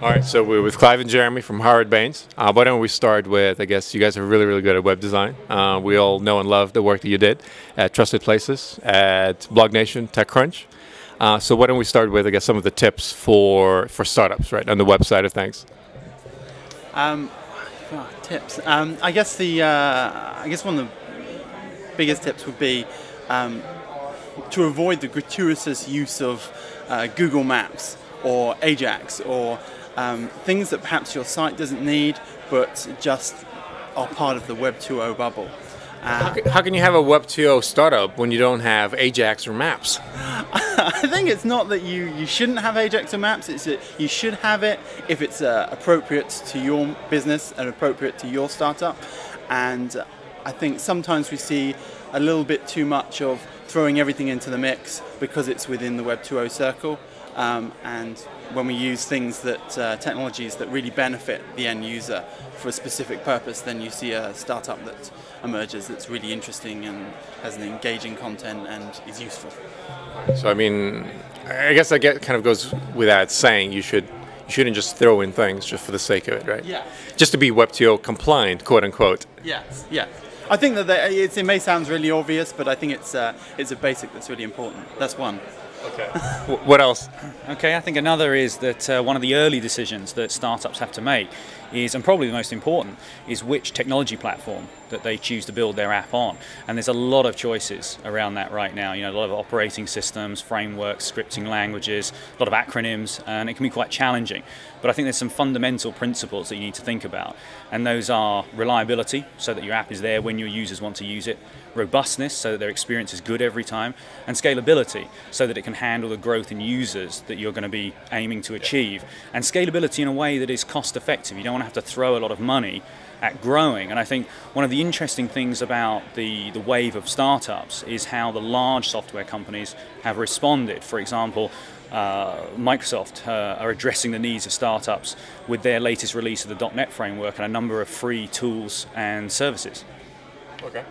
All right, so we're with Clive and Jeremy from Baines. Why don't we start with, I guess you guys are really, really good at web design. We all know and love the work that you did at Trusted Places, at Blog Nation, TechCrunch. So why don't we start with, I guess, some of the tips for startups, right, on the web side of things? Tips. I guess one of the biggest tips would be to avoid the gratuitous use of Google Maps or Ajax or things that perhaps your site doesn't need, but just are part of the Web 2.0 bubble. How can you have a Web 2.0 startup when you don't have Ajax or Maps? I think it's not that you shouldn't have Ajax or Maps, it's that you should have it if it's appropriate to your business and appropriate to your startup. And I think sometimes we see a little bit too much of throwing everything into the mix because it's within the Web 2.0 circle. And when we use things that technologies that really benefit the end user for a specific purpose, then you see a startup that emerges that's really interesting and has an engaging content and is useful. So I mean, I guess that kind of goes without saying. You shouldn't just throw in things just for the sake of it, right? Yeah. Just to be Web 2.0 compliant, quote unquote. Yes. Yeah. I think that it may sound really obvious, but I think it's a basic that's really important. That's one. Okay. What else? Okay, I think another is that one of the early decisions that startups have to make is, and probably the most important, is which technology platform that they choose to build their app on. And there's a lot of choices around that right now. You know, a lot of operating systems, frameworks, scripting languages, a lot of acronyms, and it can be quite challenging. But I think there's some fundamental principles that you need to think about. And those are reliability, so that your app is there when your users want to use it, robustness, so that their experience is good every time, and scalability, so that it can handle the growth in users that you're going to be aiming to achieve, and scalability in a way that is cost effective. You don't want to have to throw a lot of money at growing. And I think one of the interesting things about the wave of startups is how the large software companies have responded. For example, Microsoft are addressing the needs of startups with their latest release of the .NET framework and a number of free tools and services. Okay.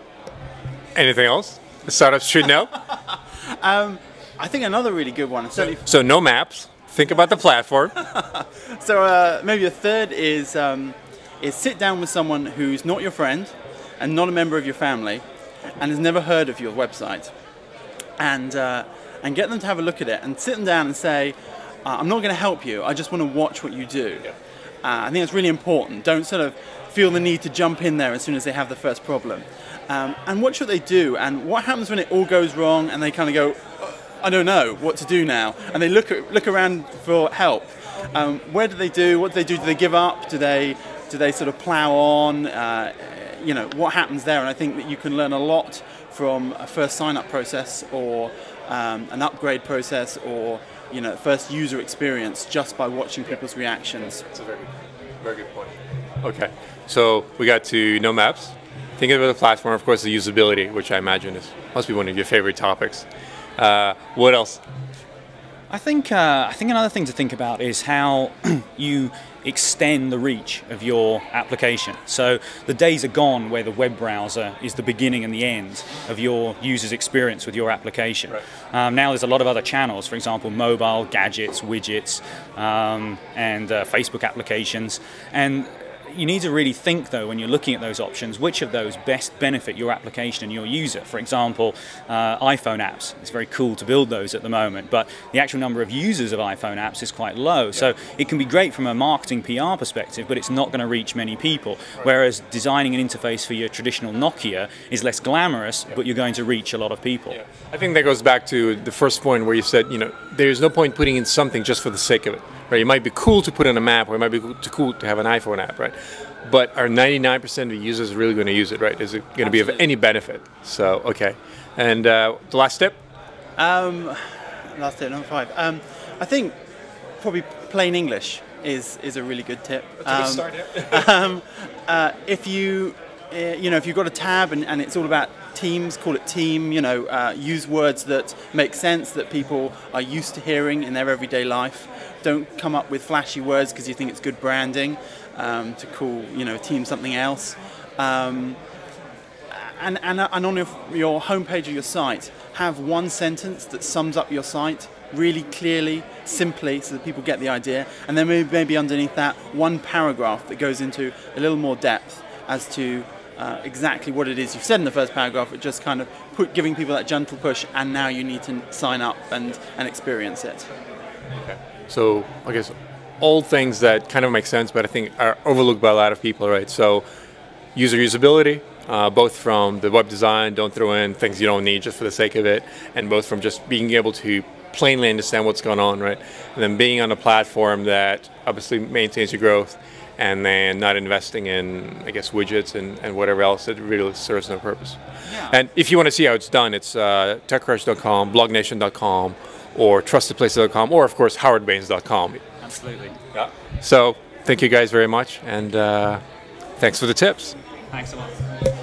Anything else the startups should know? I think another really good one. So no maps. Think about the platform. So maybe a third is sit down with someone who's not your friend and not a member of your family and has never heard of your website, and get them to have a look at it and sit them down and say, I'm not going to help you, I just want to watch what you do. Yeah. I think that's really important. Don't sort of feel the need to jump in there as soon as they have the first problem. And watch what they do, and what happens when it all goes wrong and they kind of go, I don't know what to do now, and they look around for help. Where do they do? What do they do? Do they give up? Do they sort of plow on? You know, what happens there? And I think that you can learn a lot from a first sign-up process or an upgrade process, or first user experience, just by watching people's reactions. That's a very good point. Okay, so we got to no maps. Thinking about the platform, of course, the usability, which I imagine must be one of your favorite topics. What else? I think another thing to think about is how you extend the reach of your application. So the days are gone where the web browser is the beginning and the end of your user's experience with your application. Right. Now there's a lot of other channels, for example, mobile, gadgets, widgets, and Facebook applications. And you need to really think, though, when you're looking at those options, which of those best benefit your application and your user. For example, iPhone apps. It's very cool to build those at the moment, but the actual number of users of iPhone apps is quite low. So it can be great from a marketing PR perspective, but it's not going to reach many people. Whereas designing an interface for your traditional Nokia is less glamorous, but you're going to reach a lot of people. Yeah. I think that goes back to the first point where you said, there's no point putting in something just for the sake of it. Right, it might be cool to put in a map, or it might be cool to have an iPhone app, right? But are 99% of the users really going to use it, right? Is it going to be of any benefit? So, okay. And the last tip? Last tip, number 5. I think probably plain English is a really good tip. That's a good start, yeah. If you've got a tab and it's all about teams, call it team. Use words that make sense, that people are used to hearing in their everyday life. Don't come up with flashy words because you think it's good branding to call team something else. And on your homepage of your site, have one sentence that sums up your site really clearly, simply, so that people get the idea. And then maybe underneath that, one paragraph that goes into a little more depth as to exactly what it is you've said in the first paragraph, but just kind of giving people that gentle push, and now you need to sign up and experience it. Okay. So I guess all things that kind of make sense, but I think are overlooked by a lot of people, right? So user usability, both from the web design, don't throw in things you don't need just for the sake of it, and both from just being able to plainly understand what's going on, right? And then being on a platform that obviously maintains your growth, and then not investing in, I guess, widgets and whatever else that really serves no purpose. Yeah. And if you want to see how it's done, it's techcrunch.com, blognation.com, or trustedplaces.com, or of course howardbaines.com. Absolutely. Yeah. So thank you guys very much, and thanks for the tips. Thanks a lot.